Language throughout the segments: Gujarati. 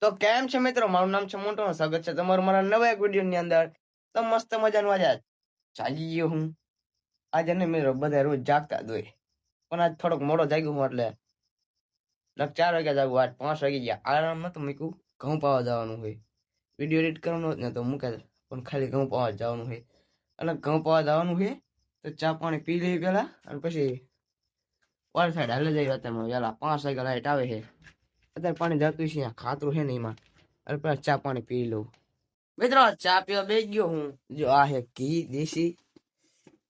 તો કેમ છે મિત્રો, મારું નામ છે મોન્ટો. સ્વાગત છે તમારું મારા નવા એક વિડીયો ની અંદર. તો મસ્ત મજાનું આજે જાગી ગયો હું. આજે ને મિત્રો બધા રોજ જાગતા જ હોય, પણ આજ થોડોક મોડો જાગ્યો હું, એટલે 4 વાગ્યા જાગું. આજ 5 વાગી ગયા. આરામ નતું મૂક્યું, ઘઉં પાવા જવાનું હોય. વિડીયો એડિટ કરવાનો જ ને તો મૂકે, પણ ખાલી ઘઉં પાવા જવાનું હોય. એટલે ઘઉં પાવા જવાનું હોય તો ચા પાણી પી લઈ પેલા, અને પછી વાળ સાઈડ હાલે જાય. અત્યારમાં વેલા 5 વાગ્યા લાઈટ આવે છે. અત્યારે પાણી જતું છે, ખાતરું છે ને એમાં. અરે પેલા ચા પાણી પી લઉં. મિત્રો ચા પીવા બે ગયો હું. જો આ હે ઘી,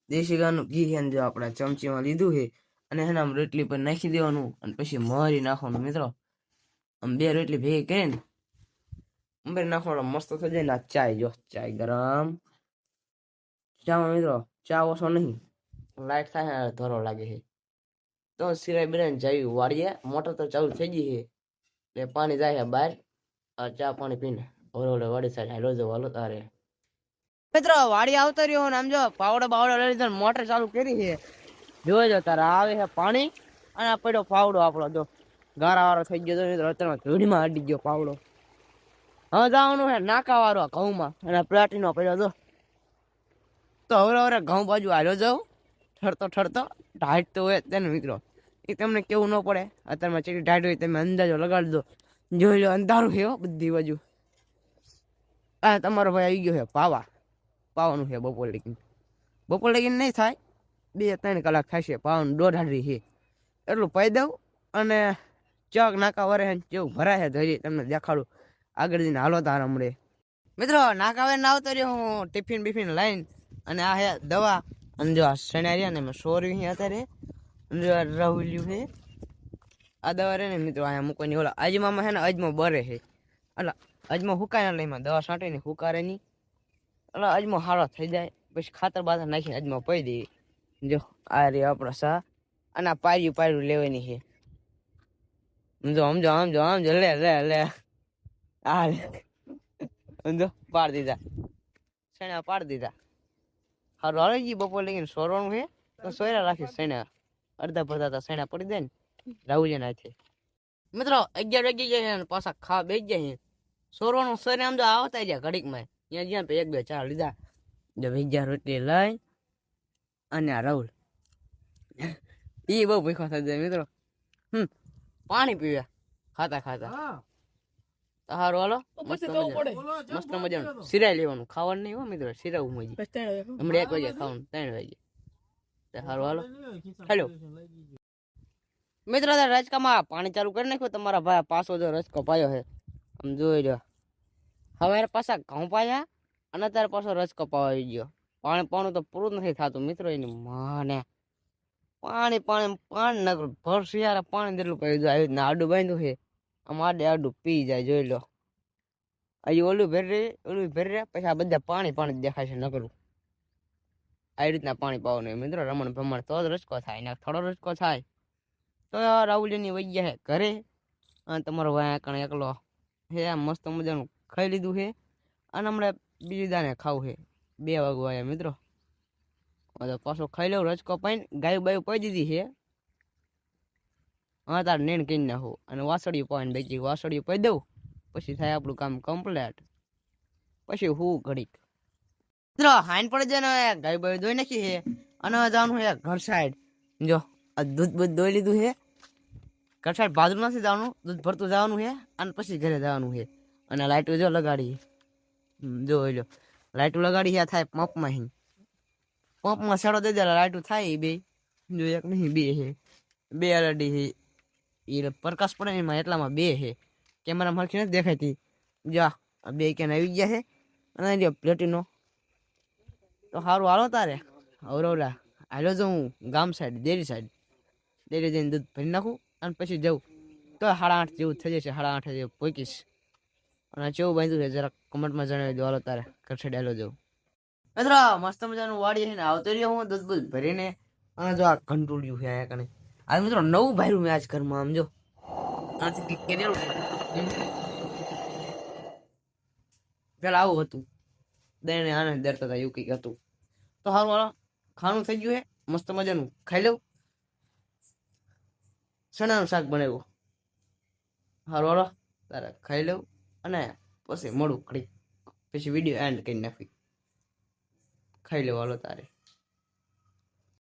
દેશી ગાનું ઘી છે ને, જો આપણે ચમચીમાં લીધું છે. અને એને આમ રોટલી પર નાખી દેવાનું, અને પછી મરી નાખવાનું. મિત્રો આમ 2 રોટલી ભેગી કરીને મરી નાખવાનું, મસ્ત થઈ જાય ને. ચાય, જો ચાય ગરમ ચામાં મિત્રો ચા ઓછો નહીં, લાઈટ થાય ધરો લાગે છે. તો સિરાય બિરાય જઈ વાળીએ. મોટર તો ચાલુ થઈ ગઈ છે, એટલે પાણી જાય છે બહાર. ચા પાણી પીને ઓલે વાડી સાઈડ હાલો જો હાલો તારે. મિત્રો વાડી આવતો રહ્યો ને, આમ જો પાવડો લઈ લીધો, મોટર ચાલુ કરી છે. જોજો તારે આવે છે પાણી, અને આ પડ્યો પાવડો આપણો. જો ગારા વાળો થઈ ગયો. મિત્રો અત્યારમાં ધૂળીમાં અડી ગયો પાવડો. હવે જવાનું છે નાકા વાળો ઘઉંમાં, અને પ્લાટીનો પડ્યો. તો હવે ઘઉં બાજુ હાલ્યો જાઉં, ઠરતો ઢાઢ તો હોય તેને. મિત્રો એ તમને કેવું ન પડે, અત્યારમાં ચેટલી ઢાઢ હોય તમે અંદાજો લગાડી દો. જોઈ લો અંધારું છે બધી બાજુ. આ તમારો ભાઈ આવી ગયો છે પાવાનું છે. બપોર લગીને નહીં થાય, 2-3 કલાક થશે. પાવાનું 1.5 હાજરી છે, એટલું પાઈ દઉં. અને ચક નાકા વરે જેવું ભરાય છે ધરી તમને દેખાડું આગળ જઈને. હાલો તારા મળે મિત્રો. નાકા વરે આવતો રહ્યો હું ટિફિન બિફિન લઈને. અને આ હે દવા, અને જો આ શણ્યા રહ્યા ને મેં સોર્યું અત્યારે રાહુલ્યું છે. આ દવા રે ને મિત્રો અહીંયા મૂકવાની. ઓલા અજમામાં છે ને, અજમો બરે છે. એટલે અજમો હુકાય એટલે એમાં દવા છાંટીને હુકારે નહીં, એટલે અજમો સારો થઈ જાય. પછી ખાતર બાતર નાખીને અજમો પી દઈએ. જો આ રે આપણો સા, અને આ પાર્યું લેવાની છે. સમજો લે આ સમજો પાડી દીધા, શેણા પાડી દીધા. સારું હાલે ગઈ. બપોર લઈને સોરવાનું છે તો સોયરા રાખી શેણા. અડધા પડતા તો શેણા પડી જાય ને રાહુલ ના છે. મિત્રો 11 વાગી જાય ને, પાછા ખા બે જાય. સોરવાનું સોરે આમ જો આવતા જાય ઘડીકમાં. ત્યાં જ્યાં 1-2 ચા લીધા. જો 20 રોટલી લઈ, અને આ રાહુલ એ બહુ ભૂખો થઈ જાય મિત્રો. પાણી પીવ્યા ખાતા. હારું હાલો, મસ્ત મજાનું સિરાય લેવાનું. ખાવાનું નહીં હો મિત્રો, સિરાવું મજી. હમણાં 1 વાગે ખાવાનું, 3 વાગે. હારું હાલો હેલો મિત્રો. રજકામાં પાણી ચાલુ કરી નાખ્યું. તમારા ભાઈ પાછો જો રજકો પાયો છે, આમ જોઈ લો. હવે પાછા ઘઉં પાયા, અને અત્યારે પાછો રજકો પાવા આવી ગયો. પાણી તો પૂરું નથી થતું મિત્રો. એની માને પાણી ન ભર શિયાળે પાણી જેટલું પી જાય. આવી રીતના આડું બાંધ્યું છે, આમ આડું પી જાય. જોઈ લો અહીં ઓલું ભરી પછી આ બધા પાણી દેખાય છે. નકરું આવી રીતના પાણી પાવાનું મિત્રો. રમણ ભમણ તો જ રજકો થાય, ને થોડો રજકો થાય તો રાહુલની વૈયા હે ઘરે. અને તમારો ભાઈ કણ એકલો હે, મસ્ત મજાનું ખાઈ લીધું છે. અને હમણાં બીજી દાને ખાવું છે. 2 વાગવા આવ્યા મિત્રો. પાછો ખાઈ લઉં રજકો પાઈને. ગાયું બાયું પાઈ દીધી છે. હા તાર નેણ કરી નાખું, અને વાસળિયું પાઈને બેસી વાસળિયું પાઈ દઉં. પછી થાય આપણું કામ કમ્પ્લીટ. પછી હું ઘડીક મિત્રો હાઈન પડી જાય ને, ગાય બાયું ધોઈ નાખી છે. અને જવાનું છે ઘર સાઈડ. જો આ દૂધ ધોઈ લીધું છે. ઘર સાઈડ બાજુ નથી જવાનું, દૂધ ભરતું જવાનું છે, અને પછી ઘરે જવાનું છે. અને લાઈટો જો લગાડી, જોઈ લો લાઈટો લગાડી છે. થાય પંપમાં શેડો દઈ દે લાઈટો થાય. 2 જો 1 નહીં 2 છે. 2 એલઈડી છે. એ પ્રકાશ પડે એમાં, એટલામાં 2 છે. કેમેરા મળખી નથી દેખાતી. જા 2 કેન આવી ગયા છે. અને જો પ્લેટીનો તો સારું હાલો તારે. અવરોલા હાલો જો હું ગામ સાઈડ, ડેરી જઈને દૂધ ભરી નાખું, અને પછી જવું તો 8:30 જેવું થઈ જશે. 8:30 જેવું પહોંચીશ. અને કેવું બાંધ્યું છે જરા કમેન્ટમાં જણાવી દો. હાલો તારે ઘર સાઈડ હાલો જવું મિત્રો. મસ્ત મજાનું વાડી છે ને, આવતો રહ્યો હું દૂધ બૂધ ભરીને. અને જો આ ઘંટુડ્યું છે અહીંયા કને. આ મિત્રો નવું ભાર્યું મેં આજ ઘરમાં. આમ જો પેલા આવું હતું, દઈને આને ડરતા હતા એવું કંઈક હતું. તો સારું હાલો, ખાવાનું થઈ ગયું છે મસ્ત મજાનું. ખાઈ લઉં. ચણાનું શાક બનાવ્યું. સારું હાલો તારે ખાઈ લઉં. અને પછી મોડું ઘડીક પછી વિડીયો એન્ડ કરી નાખી. ખાઈ લેવા હાલો તારે.